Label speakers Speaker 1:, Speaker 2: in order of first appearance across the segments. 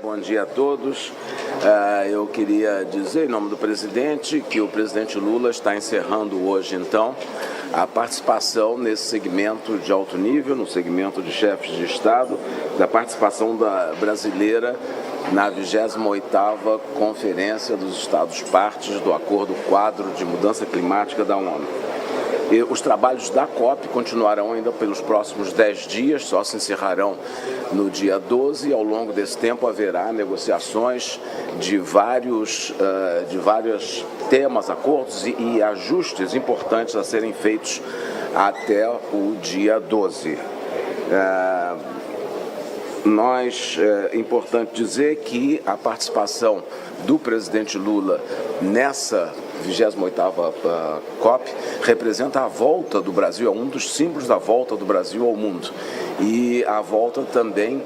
Speaker 1: Bom dia a todos. Eu queria dizer, em nome do presidente, que o presidente Lula está encerrando hoje, então, a participação nesse segmento de alto nível, no segmento de chefes de Estado, da participação brasileira na 28ª Conferência dos Estados Partes do Acordo Quadro de Mudança Climática da ONU. E os trabalhos da COP continuarão ainda pelos próximos 10 dias, só se encerrarão no dia 12, e ao longo desse tempo haverá negociações de vários temas, acordos e ajustes importantes a serem feitos até o dia 12. É importante dizer que a participação do presidente Lula nessa 28ª COP representa a volta do Brasil, é um dos símbolos da volta do Brasil ao mundo. E a volta também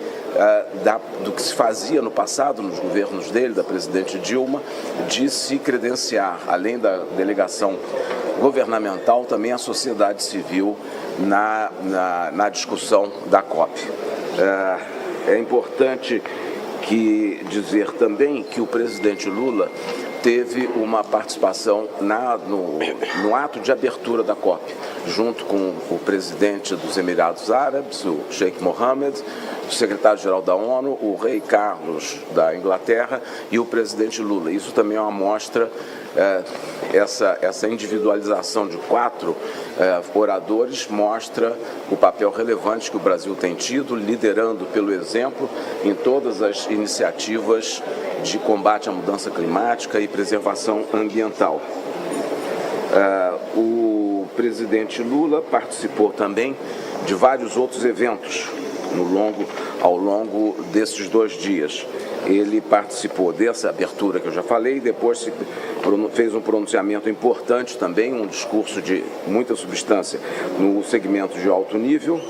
Speaker 1: do que se fazia no passado, nos governos dele, da presidente Dilma, de se credenciar, além da delegação governamental, também a sociedade civil na discussão da COP. É importante dizer também que o presidente Lula teve uma participação no ato de abertura da COP, junto com o presidente dos Emirados Árabes, o Sheikh Mohammed, o secretário-geral da ONU, o rei Carlos da Inglaterra e o presidente Lula. Isso também é uma mostra, essa individualização de 4 oradores mostra o papel relevante que o Brasil tem tido, liderando pelo exemplo em todas as iniciativas de combate à mudança climática e preservação ambiental. O presidente Lula participou também de vários outros eventos ao longo desses 2 dias. Ele participou dessa abertura que eu já falei, depois fez um pronunciamento importante também, um discurso de muita substância no segmento de alto nível,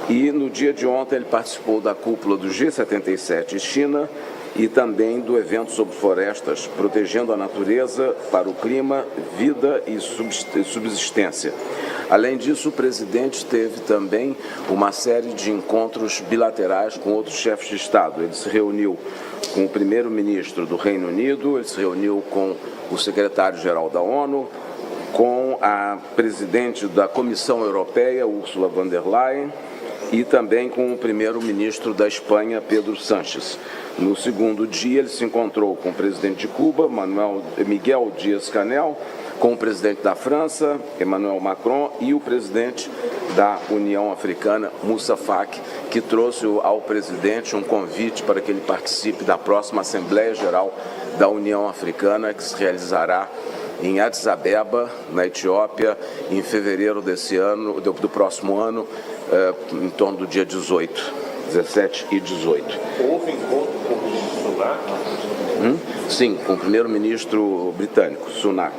Speaker 1: e no dia de ontem ele participou da cúpula do G77 China e também do evento sobre florestas, protegendo a natureza para o clima, vida e subsistência. Além disso, o presidente teve também uma série de encontros bilaterais com outros chefes de Estado. Ele se reuniu com o primeiro-ministro do Reino Unido, ele se reuniu com o secretário-geral da ONU, com a presidente da Comissão Europeia, Ursula von der Leyen, e também com o primeiro-ministro da Espanha, Pedro Sánchez. No segundo dia, ele se encontrou com o presidente de Cuba, Miguel Díaz-Canel, com o presidente da França, Emmanuel Macron, e o presidente da União Africana, Moussa Faki, que trouxe ao presidente um convite para que ele participe da próxima Assembleia Geral da União Africana, que se realizará em Addis Abeba, na Etiópia, em fevereiro do próximo ano, em torno do dia 17 e 18.
Speaker 2: Houve encontro com o ministro Sunak?
Speaker 1: Sim, com o primeiro-ministro britânico, Sunak.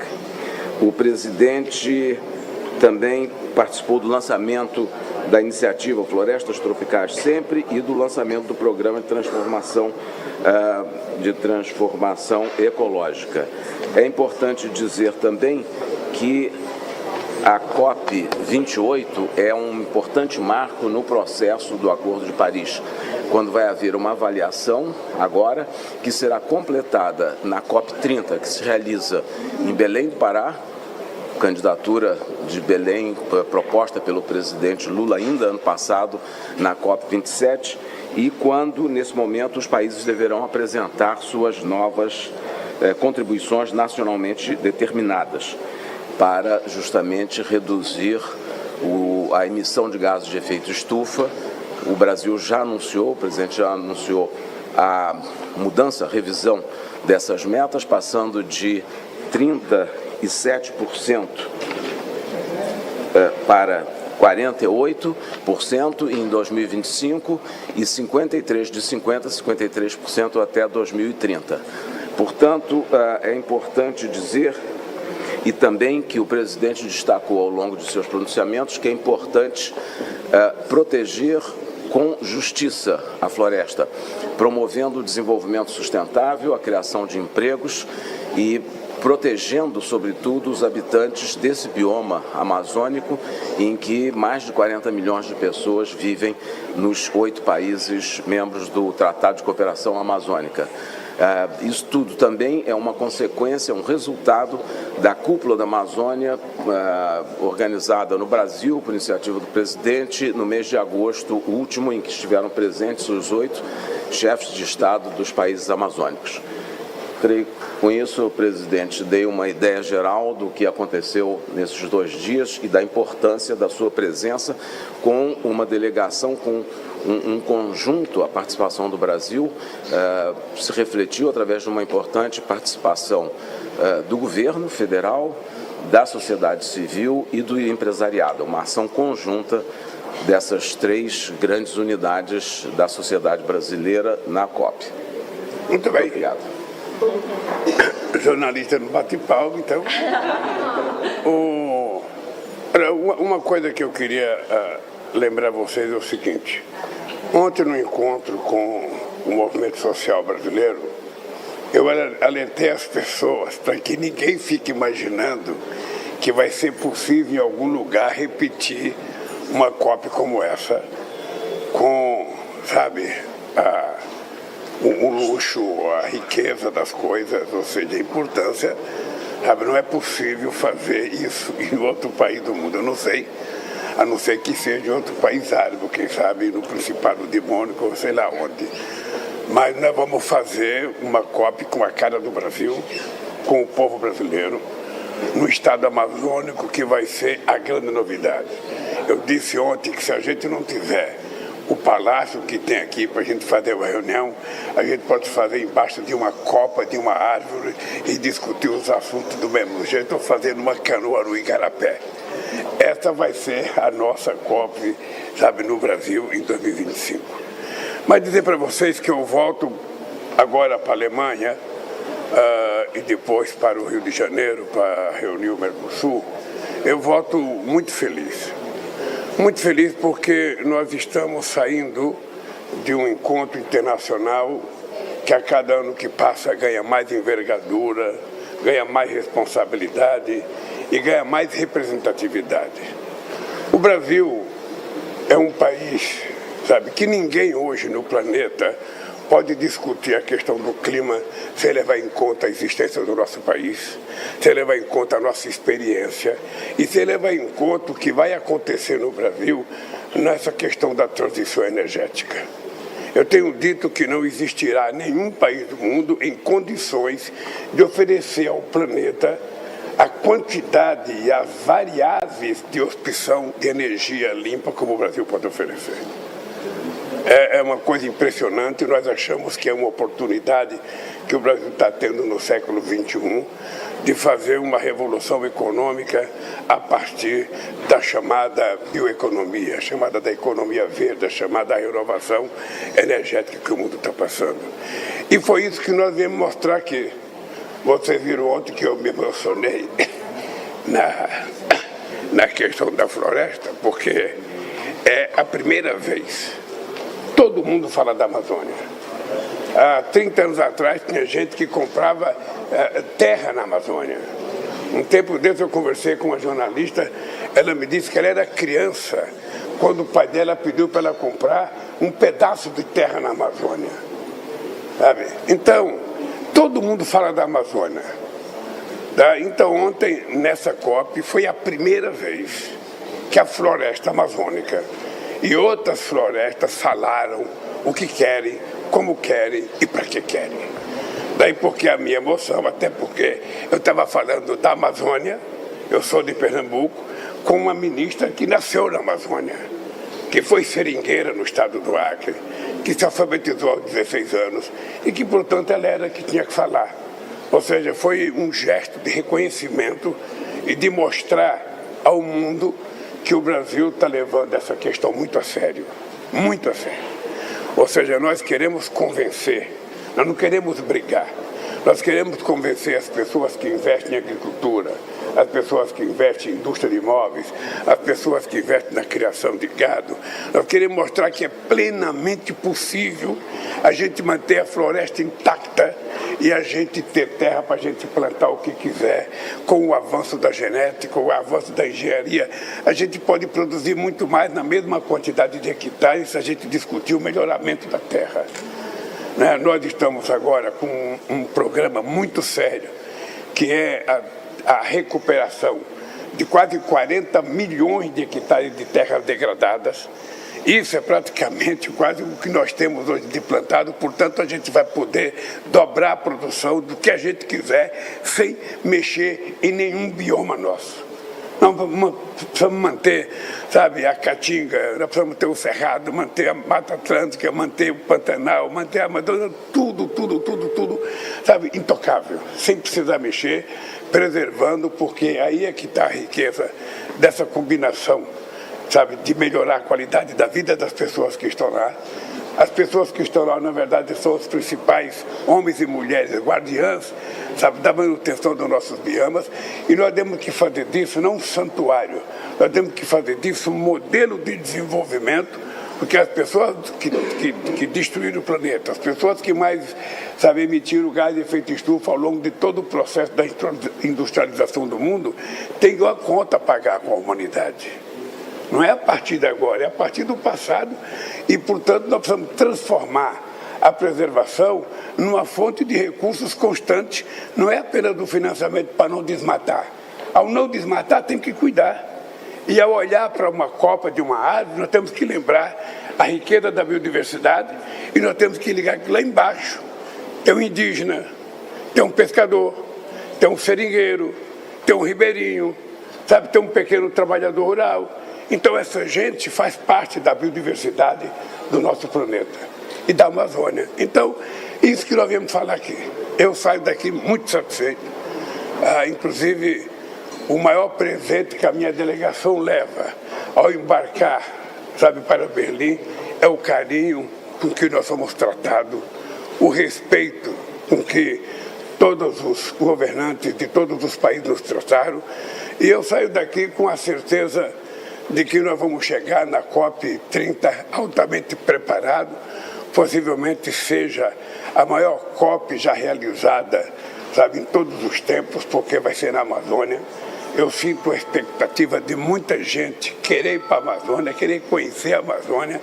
Speaker 1: O presidente também participou do lançamento da iniciativa Florestas Tropicais Sempre e do lançamento do programa de transformação ecológica. É importante dizer também que a COP28 é um importante marco no processo do Acordo de Paris, quando vai haver uma avaliação agora que será completada na COP30, que se realiza em Belém do Pará, candidatura de Belém proposta pelo presidente Lula ainda ano passado na COP27, e quando, nesse momento, os países deverão apresentar suas novas contribuições nacionalmente determinadas, para justamente reduzir a emissão de gases de efeito estufa. O Brasil já anunciou, o presidente já anunciou a revisão dessas metas, passando de 37% para 48% em 2025 e de 50% a 53% até 2030. Portanto, é importante dizer, e também que o presidente destacou ao longo de seus pronunciamentos, que é importante proteger com justiça a floresta, promovendo o desenvolvimento sustentável, a criação de empregos e protegendo, sobretudo, os habitantes desse bioma amazônico, em que mais de 40 milhões de pessoas vivem nos 8 países membros do Tratado de Cooperação Amazônica. Isso tudo também é uma consequência, um resultado da Cúpula da Amazônia, organizada no Brasil por iniciativa do presidente no mês de agosto último, em que estiveram presentes os 8 chefes de Estado dos países amazônicos. Creio que com isso, presidente, dei uma ideia geral do que aconteceu nesses 2 dias e da importância da sua presença com uma delegação, com um conjunto. A participação do Brasil se refletiu através de uma importante participação do governo federal, da sociedade civil e do empresariado, uma ação conjunta dessas 3 grandes unidades da sociedade brasileira na COP.
Speaker 3: Muito bem.
Speaker 1: Obrigado.
Speaker 3: Jornalista não bate palma, então. Uma coisa que eu queria lembrar a vocês é o seguinte. Ontem, no encontro com o movimento social brasileiro, eu alertei as pessoas para que ninguém fique imaginando que vai ser possível em algum lugar repetir uma COP como essa, com, sabe, o luxo, a riqueza das coisas, ou seja, a importância, sabe, não é possível fazer isso em outro país do mundo, eu não sei, a não ser que seja em outro país árabe, quem sabe no Principado de Mônaco, ou sei lá onde. Mas nós vamos fazer uma COP com a cara do Brasil, com o povo brasileiro, no estado amazônico, que vai ser a grande novidade. Eu disse ontem que se a gente não tiver o palácio que tem aqui para a gente fazer uma reunião, a gente pode fazer embaixo de uma copa, de uma árvore e discutir os assuntos do mesmo jeito, ou fazer numa canoa no Igarapé. Essa vai ser a nossa COP, sabe, no Brasil em 2025. Mas dizer para vocês que eu volto agora para a Alemanha e depois para o Rio de Janeiro para reunir o Mercosul, eu volto muito feliz. Muito feliz porque nós estamos saindo de um encontro internacional que a cada ano que passa ganha mais envergadura, ganha mais responsabilidade e ganha mais representatividade. O Brasil é um país, sabe, que ninguém hoje no planeta pode discutir a questão do clima sem levar em conta a existência do nosso país, sem levar em conta a nossa experiência e sem levar em conta o que vai acontecer no Brasil nessa questão da transição energética. Eu tenho dito que não existirá nenhum país do mundo em condições de oferecer ao planeta a quantidade e as variáveis de opção de energia limpa como o Brasil pode oferecer. É uma coisa impressionante, nós achamos que é uma oportunidade que o Brasil está tendo no século XXI de fazer uma revolução econômica a partir da chamada bioeconomia, chamada da economia verde, chamada da renovação energética que o mundo está passando. E foi isso que nós viemos mostrar aqui. Vocês viram ontem que eu me emocionei na questão da floresta, porque é a primeira vez. Todo mundo fala da Amazônia. Há 30 anos atrás tinha gente que comprava terra na Amazônia. Um tempo desse eu conversei com uma jornalista, ela me disse que ela era criança quando o pai dela pediu para ela comprar um pedaço de terra na Amazônia. Sabe? Então, todo mundo fala da Amazônia. Então ontem, nessa COP, foi a primeira vez que a floresta amazônica e outras florestas falaram o que querem, como querem e para que querem. Daí porque a minha emoção, até porque eu estava falando da Amazônia, eu sou de Pernambuco, com uma ministra que nasceu na Amazônia, que foi seringueira no estado do Acre, que se alfabetizou aos 16 anos e que, portanto, ela era que tinha que falar. Ou seja, foi um gesto de reconhecimento e de mostrar ao mundo que o Brasil está levando essa questão muito a sério, muito a sério. Ou seja, nós queremos convencer, nós não queremos brigar, nós queremos convencer as pessoas que investem em agricultura, as pessoas que investem em indústria de imóveis, as pessoas que investem na criação de gado. Nós queremos mostrar que é plenamente possível a gente manter a floresta intacta e a gente ter terra para a gente plantar o que quiser. Com o avanço da genética, o avanço da engenharia, a gente pode produzir muito mais na mesma quantidade de hectares se a gente discutir o melhoramento da terra. Nós estamos agora com um programa muito sério, que é a recuperação de quase 40 milhões de hectares de terras degradadas. Isso é praticamente quase o que nós temos hoje de plantado, portanto a gente vai poder dobrar a produção do que a gente quiser sem mexer em nenhum bioma nosso. Nós precisamos manter, sabe, a Caatinga, nós precisamos ter o Cerrado, manter a Mata Atlântica, manter o Pantanal, manter a Amazônia, tudo, sabe, intocável, sem precisar mexer, preservando, porque aí é que está a riqueza dessa combinação, sabe, de melhorar a qualidade da vida das pessoas que estão lá. As pessoas que estão lá, na verdade, são os principais homens e mulheres guardiãs, sabe, da manutenção dos nossos biomas, e nós temos que fazer disso não um santuário, nós temos que fazer disso um modelo de desenvolvimento, porque as pessoas que destruíram o planeta, as pessoas que mais, sabe, emitiram gás de efeito estufa ao longo de todo o processo da industrialização do mundo, têm uma conta a pagar com a humanidade. Não é a partir de agora, é a partir do passado e, portanto, nós precisamos transformar a preservação numa fonte de recursos constante, não é apenas do financiamento para não desmatar. Ao não desmatar, tem que cuidar. E ao olhar para uma copa de uma árvore, nós temos que lembrar a riqueza da biodiversidade e nós temos que ligar que lá embaixo tem um indígena, tem um pescador, tem um seringueiro, tem um ribeirinho, sabe, tem um pequeno trabalhador rural. Então essa gente faz parte da biodiversidade do nosso planeta e da Amazônia. Então, isso que nós viemos falar aqui. Eu saio daqui muito satisfeito. Inclusive, o maior presente que a minha delegação leva ao embarcar, sabe, para Berlim, é o carinho com que nós somos tratados, o respeito com que todos os governantes de todos os países nos trataram. E eu saio daqui com a certeza de que nós vamos chegar na COP30 altamente preparado, possivelmente seja a maior COP já realizada, sabe, em todos os tempos, porque vai ser na Amazônia. Eu sinto a expectativa de muita gente querer ir para a Amazônia, querer conhecer a Amazônia,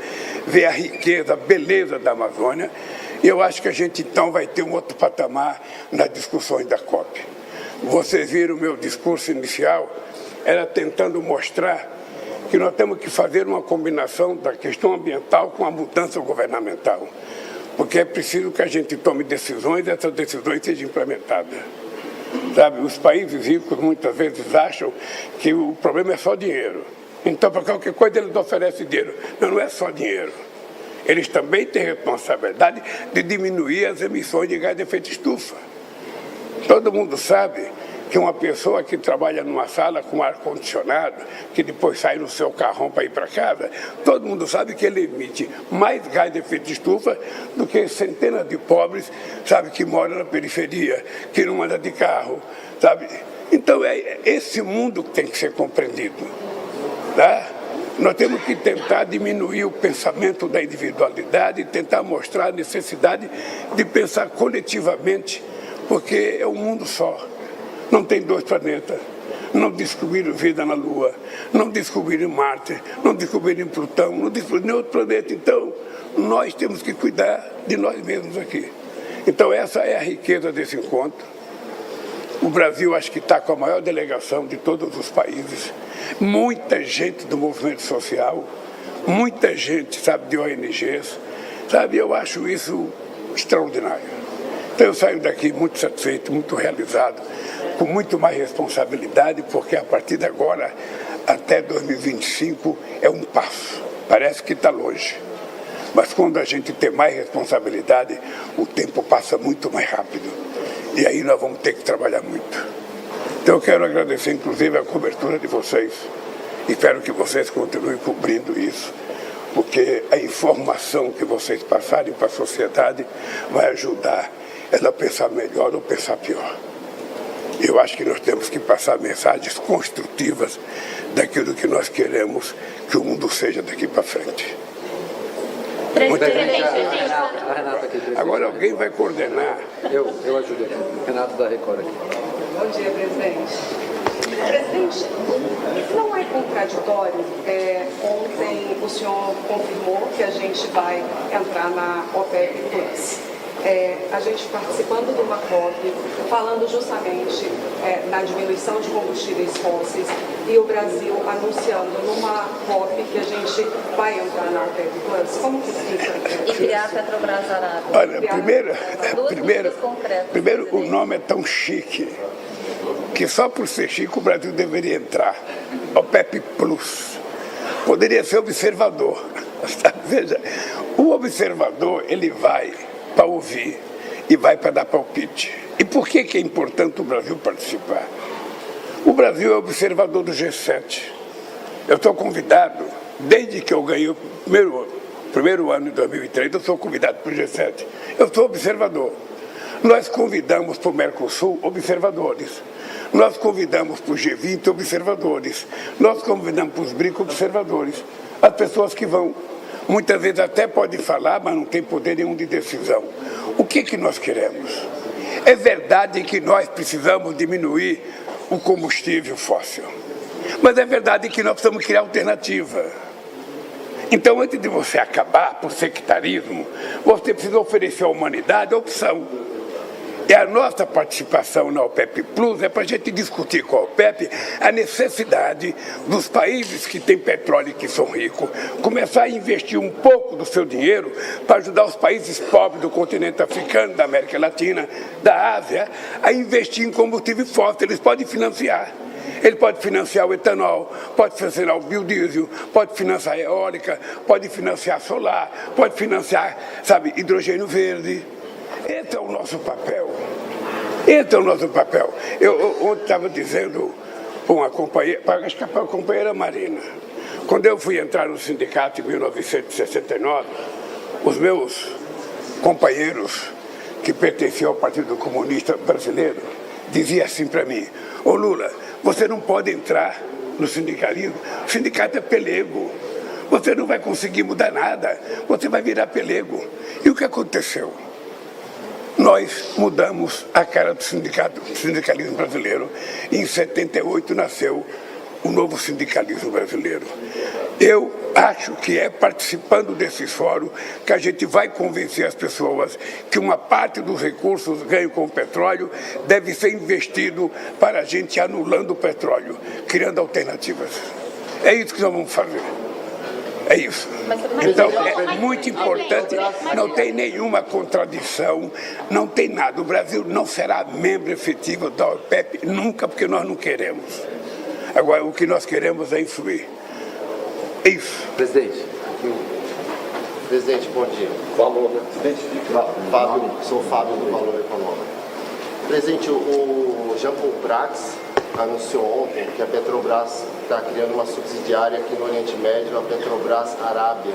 Speaker 3: ver a riqueza, a beleza da Amazônia. E eu acho que a gente então vai ter um outro patamar nas discussões da COP. Vocês viram o meu discurso inicial, era tentando mostrar que nós temos que fazer uma combinação da questão ambiental com a mudança governamental. Porque é preciso que a gente tome decisões e essas decisões sejam implementadas. Sabe, os países ricos muitas vezes acham que o problema é só dinheiro. Então, para qualquer coisa, eles oferecem dinheiro. Não é só dinheiro. Eles também têm responsabilidade de diminuir as emissões de gás de efeito estufa. Todo mundo sabe que uma pessoa que trabalha numa sala com ar-condicionado, que depois sai no seu carrão para ir para casa, todo mundo sabe que ele emite mais gás de efeito de estufa do que centenas de pobres, sabe, que moram na periferia, que não andam de carro, sabe? Então é esse mundo que tem que ser compreendido, tá? Nós temos que tentar diminuir o pensamento da individualidade e tentar mostrar a necessidade de pensar coletivamente, porque é um mundo só. Não tem dois planetas, não descobriram vida na Lua, não descobriram Marte, não descobriram Plutão, não descobriram nenhum outro planeta. Então, nós temos que cuidar de nós mesmos aqui. Então, essa é a riqueza desse encontro. O Brasil, acho que está com a maior delegação de todos os países. Muita gente do movimento social, muita gente, sabe, de ONGs, sabe, eu acho isso extraordinário. Então, eu saio daqui muito satisfeito, muito realizado, com muito mais responsabilidade, porque a partir de agora, até 2025, é um passo. Parece que está longe. Mas quando a gente tem mais responsabilidade, o tempo passa muito mais rápido. E aí nós vamos ter que trabalhar muito. Então eu quero agradecer, inclusive, a cobertura de vocês. Espero que vocês continuem cobrindo isso, porque a informação que vocês passarem para a sociedade vai ajudar ela a pensar melhor ou pensar pior. Eu acho que nós temos que passar mensagens construtivas daquilo que nós queremos que o mundo seja daqui para frente.
Speaker 4: A Renata aqui,
Speaker 3: Agora alguém vai coordenar.
Speaker 4: Eu ajudo aqui. Renato da Record aqui.
Speaker 5: Bom dia, presidente. Presidente, não é contraditório? Ontem o senhor confirmou que a gente vai entrar na OPEP+. A gente participando de uma COP, falando justamente na diminuição de combustíveis fósseis, e o Brasil anunciando numa COP que a gente vai entrar na OPEP+. Como que fica?
Speaker 6: E criar a Petrobras Arábia.
Speaker 3: Olha, primeiro o nome é tão chique que só por ser chique o Brasil deveria entrar. OPEP+. Poderia ser observador. Veja, o observador, ele vai para ouvir e vai para dar palpite. E por que é importante o Brasil participar? O Brasil é observador do G7. Eu estou convidado, desde que eu ganhei o primeiro ano de 2003, eu sou convidado para o G7. Eu sou observador. Nós convidamos para o Mercosul observadores. Nós convidamos para o G20 observadores. Nós convidamos para os BRICS observadores. As pessoas que vão. Muitas vezes até pode falar, mas não tem poder nenhum de decisão. O que nós queremos? É verdade que nós precisamos diminuir o combustível fóssil. Mas é verdade que nós precisamos criar alternativa. Então, antes de você acabar por sectarismo, você precisa oferecer à humanidade a opção. E a nossa participação na OPEP+, é para a gente discutir com a OPEP a necessidade dos países que têm petróleo e que são ricos começar a investir um pouco do seu dinheiro para ajudar os países pobres do continente africano, da América Latina, da Ásia, a investir em combustível fóssil. Eles podem financiar. Ele pode financiar o etanol, pode financiar o biodiesel, pode financiar a eólica, pode financiar solar, pode financiar, hidrogênio verde. Esse é o nosso papel. Esse é o nosso papel. Eu ontem estava dizendo para uma companheira, acho que para a companheira Marina, quando eu fui entrar no sindicato em 1969, os meus companheiros que pertenciam ao Partido Comunista Brasileiro diziam assim para mim: ô Lula, você não pode entrar no sindicalismo, o sindicato é pelego, você não vai conseguir mudar nada, você vai virar pelego. E o que aconteceu? Nós mudamos a cara do sindicalismo brasileiro. Em 78 nasceu o novo sindicalismo brasileiro. Eu acho que é participando desses fóruns que a gente vai convencer as pessoas que uma parte dos recursos ganhos com o petróleo deve ser investido para a gente anulando o petróleo, criando alternativas. É isso que nós vamos fazer. É isso. Então, é muito importante, não tem nenhuma contradição, não tem nada. O Brasil não será membro efetivo da OPEP nunca, porque nós não queremos. Agora, o que nós queremos é influir. É isso.
Speaker 4: Presidente.
Speaker 7: Presidente, bom dia.
Speaker 2: Falou, né?
Speaker 7: Fábio, sou Fábio do Valor Econômico. Presidente, o Jean Paul Prats anunciou ontem que a Petrobras está criando uma subsidiária aqui no Oriente Médio, a Petrobras Arábia.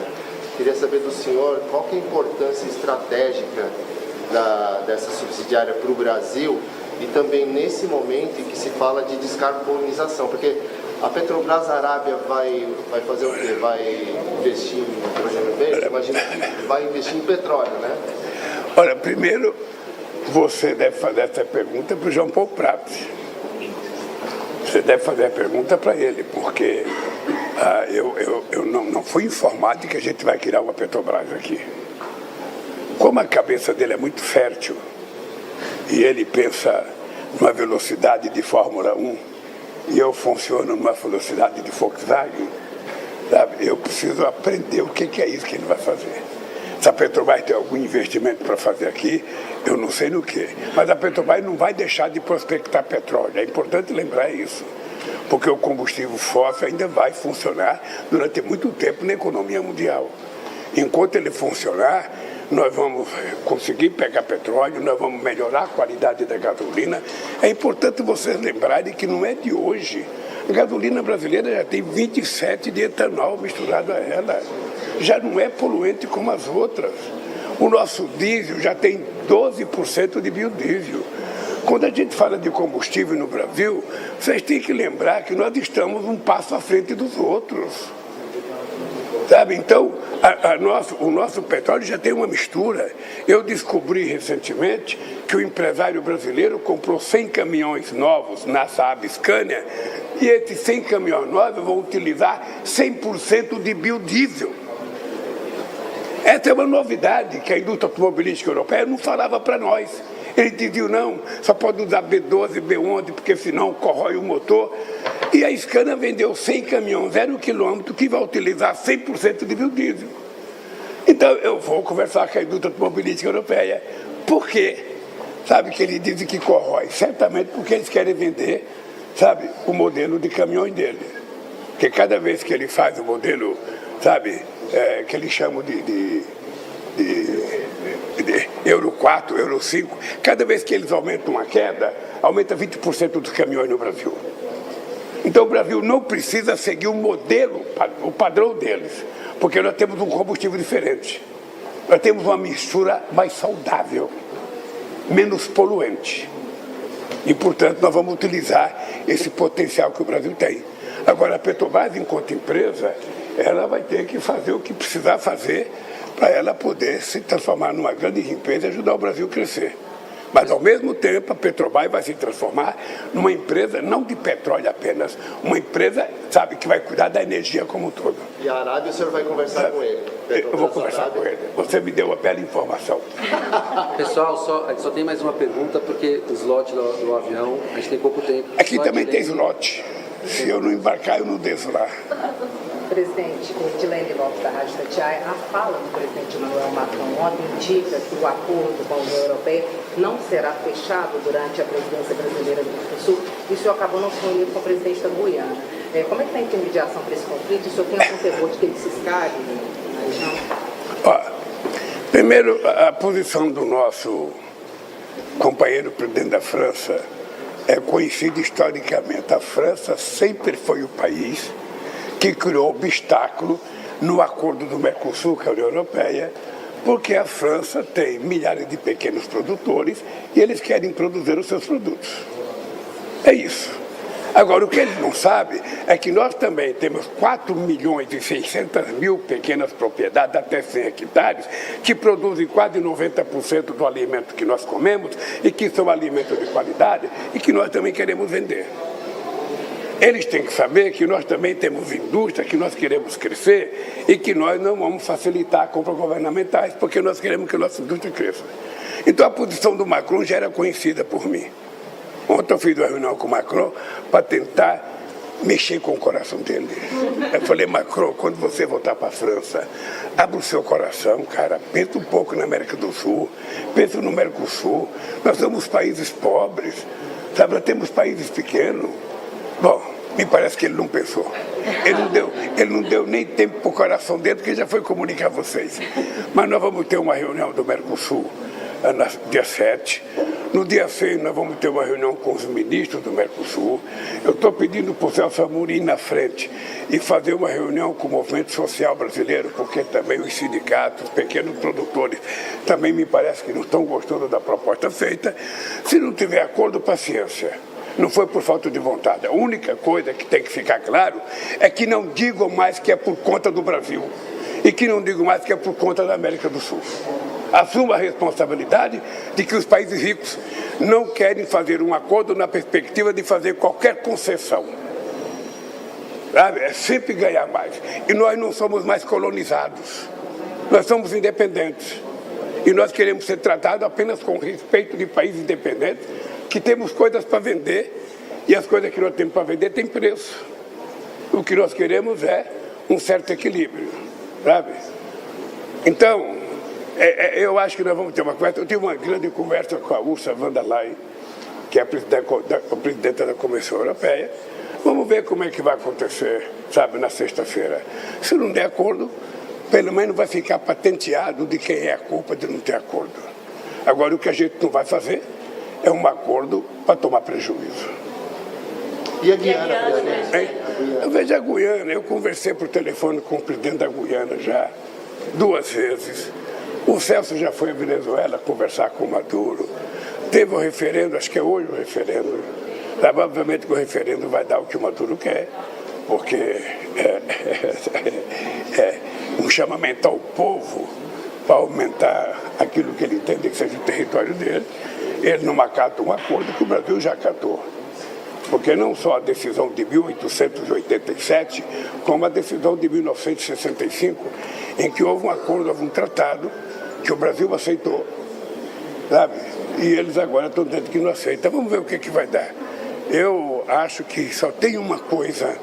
Speaker 7: Queria saber do senhor qual que é a importância estratégica dessa subsidiária para o Brasil e também nesse momento em que se fala de descarbonização, porque a Petrobras Arábia vai fazer o quê? Vai investir em hidrogênio verde? Imagina que vai investir em petróleo, né?
Speaker 3: Olha, primeiro, você deve fazer essa pergunta para o Jean Paul Prats. Você deve fazer a pergunta para ele, porque eu não fui informado de que a gente vai criar uma Petrobras aqui. Como a cabeça dele é muito fértil e ele pensa numa velocidade de Fórmula 1 e eu funciono numa velocidade de Volkswagen, sabe? Eu preciso aprender o que é isso que ele vai fazer. Se a Petrobras tem algum investimento para fazer aqui, eu não sei no que. Mas a Petrobras não vai deixar de prospectar petróleo. É importante lembrar isso. Porque o combustível fóssil ainda vai funcionar durante muito tempo na economia mundial. Enquanto ele funcionar, nós vamos conseguir pegar petróleo, nós vamos melhorar a qualidade da gasolina. É importante vocês lembrarem que não é de hoje. A gasolina brasileira já tem 27 de etanol misturado a ela. Já não é poluente como as outras. O nosso diesel já tem 12% de biodiesel. Quando a gente fala de combustível no Brasil, vocês têm que lembrar que nós estamos um passo à frente dos outros. Sabe? Então, o nosso petróleo já tem uma mistura. Eu descobri recentemente que o empresário brasileiro comprou 100 caminhões novos na Saab Scania e esses 100 caminhões novos vão utilizar 100% de biodiesel. Essa é uma novidade que a indústria automobilística europeia não falava para nós. Eles diziam, não, só pode usar B12, B11, porque senão corrói o motor. E a Scania vendeu 100 caminhões, 0 quilômetro, que vai utilizar 100% de biodiesel. Então, eu vou conversar com a indústria automobilística europeia. Por quê? Sabe que eles dizem que corrói? Certamente porque eles querem vender, sabe, o modelo de caminhões dele. Porque cada vez que ele faz o modelo, sabe, que eles chamam de Euro 4, Euro 5, cada vez que eles aumentam uma queda, aumenta 20% dos caminhões no Brasil. Então o Brasil não precisa seguir o modelo, o padrão deles, porque nós temos um combustível diferente. Nós temos uma mistura mais saudável, menos poluente. E, portanto, nós vamos utilizar esse potencial que o Brasil tem. Agora, a Petrobras, enquanto empresa, ela vai ter que fazer o que precisar fazer para ela poder se transformar numa grande empresa e ajudar o Brasil a crescer. Mas, ao mesmo tempo, a Petrobras vai se transformar numa empresa, não de petróleo apenas, uma empresa, sabe, que vai cuidar da energia como um todo.
Speaker 7: E a Arábia, o senhor vai conversar com ele?
Speaker 3: Eu vou conversar com ele. Você me deu uma bela informação.
Speaker 4: Pessoal, só tem mais uma pergunta, porque o slot do avião, a gente tem pouco tempo.
Speaker 3: Aqui também tem slot. Se eu não embarcar, eu não desço lá.
Speaker 6: Presidente, o Dilene Lopes da Rádio Tatiaia, a fala do presidente Emmanuel Macron ontem indica que o acordo com a União Europeia não será fechado durante a presidência brasileira do Mercosul e o senhor acabou não se reunindo com o presidente da Guiana. Como é que está a intermediação para esse conflito? O senhor tem algum temor de que ele se escalhe na região?
Speaker 3: Primeiro, a posição do nosso companheiro presidente da França é conhecida historicamente. A França sempre foi o país que criou obstáculo no acordo do Mercosul com a União Europeia, porque a França tem milhares de pequenos produtores e eles querem produzir os seus produtos. É isso. Agora, o que eles não sabem é que nós também temos 4.600.000 pequenas propriedades, até 100 hectares, que produzem quase 90% do alimento que nós comemos e que são alimentos de qualidade e que nós também queremos vender. Eles têm que saber que nós também temos indústria, que nós queremos crescer e que nós não vamos facilitar compras governamentais, porque nós queremos que a nossa indústria cresça. Então a posição do Macron já era conhecida por mim. Ontem eu fiz uma reunião com o Macron para tentar mexer com o coração dele. Eu falei, Macron, quando você voltar para a França, abra o seu coração, cara, pensa um pouco na América do Sul, pensa no Mercosul. Nós somos países pobres, sabe, nós temos países pequenos. Bom, me parece que ele não pensou. Ele não deu nem tempo para o coração dele, porque já foi comunicar a vocês. Mas nós vamos ter uma reunião do Mercosul no dia 7. No dia 6 nós vamos ter uma reunião com os ministros do Mercosul. Eu estou pedindo para o Celso Amorim ir na frente e fazer uma reunião com o movimento social brasileiro, porque também os sindicatos, os pequenos produtores, também me parece que não estão gostando da proposta feita. Se não tiver acordo, paciência. Não foi por falta de vontade. A única coisa que tem que ficar claro é que não digam mais que é por conta do Brasil e que não digam mais que é por conta da América do Sul. Assuma a responsabilidade de que os países ricos não querem fazer um acordo na perspectiva de fazer qualquer concessão. Sabe? É sempre ganhar mais. E nós não somos mais colonizados. Nós somos independentes. E nós queremos ser tratados apenas com respeito de países independentes, que temos coisas para vender, e as coisas que nós temos para vender têm preço. O que nós queremos é um certo equilíbrio, sabe? Então, eu acho que nós vamos ter uma conversa. Eu tive uma grande conversa com a Ursula von der Leyen, que é a presidenta da Comissão Europeia. Vamos ver como é que vai acontecer, sabe, na sexta-feira. Se não der acordo, pelo menos vai ficar patenteado de quem é a culpa de não ter acordo. Agora, o que a gente não vai fazer é um acordo para tomar prejuízo.
Speaker 7: E a Guiana, presidente?
Speaker 3: Eu vejo a Guiana, eu conversei por telefone com o presidente da Guiana já 2 vezes. O Celso já foi à Venezuela conversar com o Maduro. Teve o referendo, acho que é hoje o referendo. Obviamente que o referendo vai dar o que o Maduro quer, porque é um chamamento ao povo para aumentar aquilo que ele entende que seja o território dele. Ele não acata um acordo que o Brasil já acatou. Porque não só a decisão de 1887, como a decisão de 1965, em que houve um acordo, houve um tratado que o Brasil aceitou, sabe? E eles agora estão dizendo que não aceitam. Vamos ver o que vai dar. Eu acho que só tem uma coisa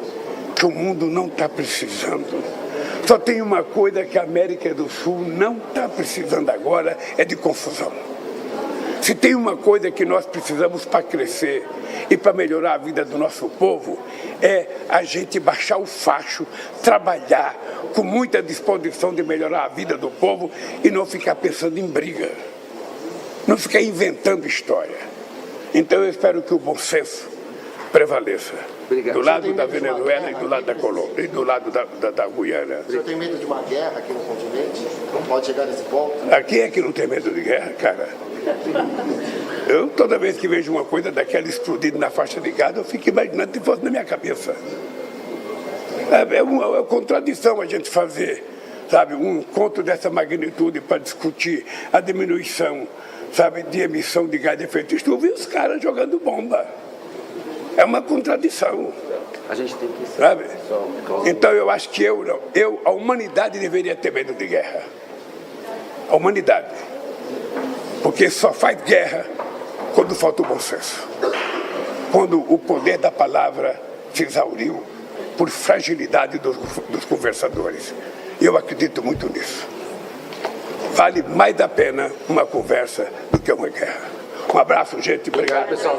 Speaker 3: que o mundo não está precisando. Só tem uma coisa que a América do Sul não está precisando agora, é de confusão. Se tem uma coisa que nós precisamos para crescer e para melhorar a vida do nosso povo, é a gente baixar o facho, trabalhar com muita disposição de melhorar a vida do povo e não ficar pensando em briga, não ficar inventando história. Então eu espero que o bom senso prevaleça.
Speaker 4: Obrigado.
Speaker 3: Do lado da Venezuela e do lado da Colômbia, e do lado da Guiana.
Speaker 7: O senhor tem medo de uma guerra aqui no continente? Não pode chegar nesse ponto?
Speaker 3: Aqui é que não tem medo de guerra, cara. Eu, toda vez que vejo uma coisa daquela explodindo na faixa de Gaza, eu fico imaginando se fosse na minha cabeça. É uma contradição a gente fazer, sabe, um encontro dessa magnitude para discutir a diminuição, sabe, de emissão de gás de efeito estufa e os caras jogando bomba. É uma contradição.
Speaker 4: A gente tem que...
Speaker 3: Sabe? Então eu acho que a humanidade deveria ter medo de guerra. A humanidade. Porque só faz guerra quando falta o bom senso. Quando o poder da palavra se exauriu por fragilidade dos conversadores. E eu acredito muito nisso. Vale mais a pena uma conversa do que uma guerra. Um abraço, gente. Obrigado.
Speaker 4: Pessoal.